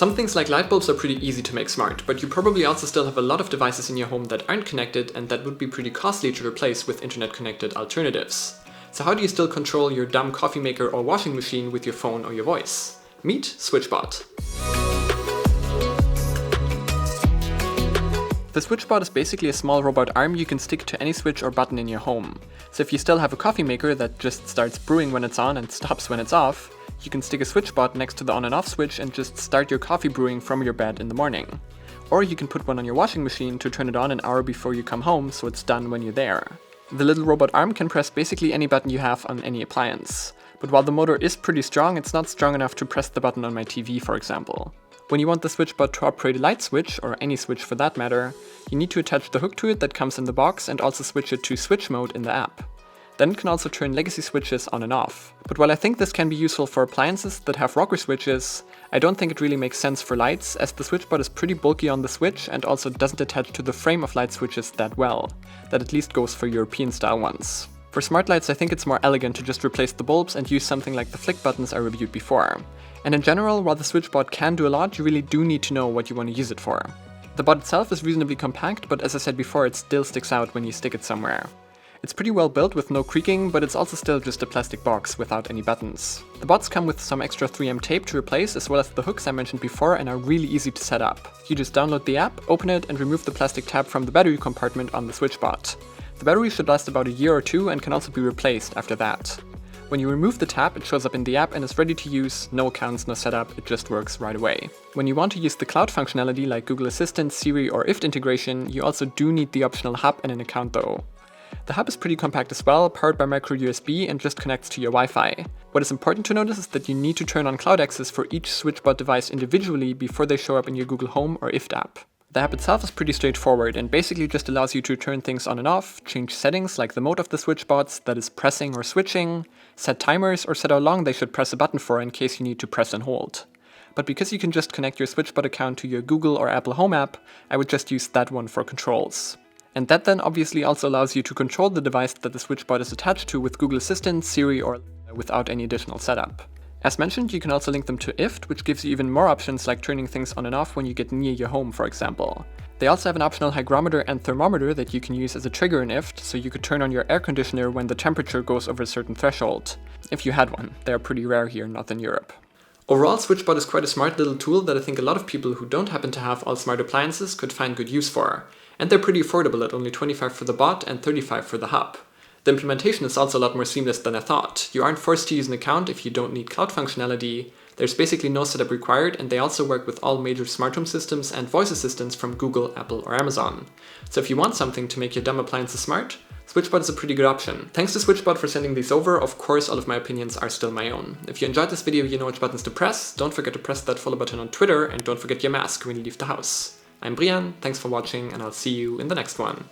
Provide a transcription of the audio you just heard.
Some things like light bulbs are pretty easy to make smart, but you probably also still have a lot of devices in your home that aren't connected and that would be pretty costly to replace with internet-connected alternatives. So how do you still control your dumb coffee maker or washing machine with your phone or your voice? Meet SwitchBot. The SwitchBot is basically a small robot arm you can stick to any switch or button in your home. So if you still have a coffee maker that just starts brewing when it's on and stops when it's off, you can stick a SwitchBot next to the on and off switch and just start your coffee brewing from your bed in the morning. Or you can put one on your washing machine to turn it on an hour before you come home so it's done when you're there. The little robot arm can press basically any button you have on any appliance. But while the motor is pretty strong, it's not strong enough to press the button on my TV, for example. When you want the SwitchBot to operate a light switch, or any switch for that matter, you need to attach the hook to it that comes in the box and also switch it to switch mode in the app. Then it can also turn legacy switches on and off. But while I think this can be useful for appliances that have rocker switches, I don't think it really makes sense for lights, as the SwitchBot is pretty bulky on the switch and also doesn't attach to the frame of light switches that well. That at least goes for European style ones. For smart lights, I think it's more elegant to just replace the bulbs and use something like the flick buttons I reviewed before. And in general, while the SwitchBot can do a lot, you really do need to know what you want to use it for. The bot itself is reasonably compact, but as I said before, it still sticks out when you stick it somewhere. It's pretty well built with no creaking, but it's also still just a plastic box without any buttons. The bots come with some extra 3M tape to replace, as well as the hooks I mentioned before, and are really easy to set up. You just download the app, open it, and remove the plastic tab from the battery compartment on the SwitchBot. The battery should last about a year or two and can also be replaced after that. When you remove the tab, it shows up in the app and is ready to use, no accounts, no setup, it just works right away. When you want to use the cloud functionality like Google Assistant, Siri or IFT integration, you also do need the optional hub and an account though. The hub is pretty compact as well, powered by micro USB and just connects to your Wi-Fi. What is important to notice is that you need to turn on cloud access for each SwitchBot device individually before they show up in your Google Home or IFT app. The app itself is pretty straightforward and basically just allows you to turn things on and off, change settings like the mode of the SwitchBots, that is pressing or switching, set timers or set how long they should press a button for in case you need to press and hold. But because you can just connect your SwitchBot account to your Google or Apple Home app, I would just use that one for controls. And that then obviously also allows you to control the device that the SwitchBot is attached to with Google Assistant, Siri or without any additional setup. As mentioned, you can also link them to IFT, which gives you even more options like turning things on and off when you get near your home, for example. They also have an optional hygrometer and thermometer that you can use as a trigger in IFT, so you could turn on your air conditioner when the temperature goes over a certain threshold. If you had one. They are pretty rare here in Northern Europe. Overall, SwitchBot is quite a smart little tool that I think a lot of people who don't happen to have all smart appliances could find good use for. And they're pretty affordable at only $25 for the bot and $35 for the hub. The implementation is also a lot more seamless than I thought. You aren't forced to use an account if you don't need cloud functionality, there's basically no setup required, and they also work with all major smart home systems and voice assistants from Google, Apple or Amazon. So if you want something to make your dumb appliances smart, SwitchBot is a pretty good option. Thanks to SwitchBot for sending these over. Of course, all of my opinions are still my own. If you enjoyed this video, you know which buttons to press. Don't forget to press that follow button on Twitter, and don't forget your mask when you leave the house. I'm Brian, thanks for watching, and I'll see you in the next one.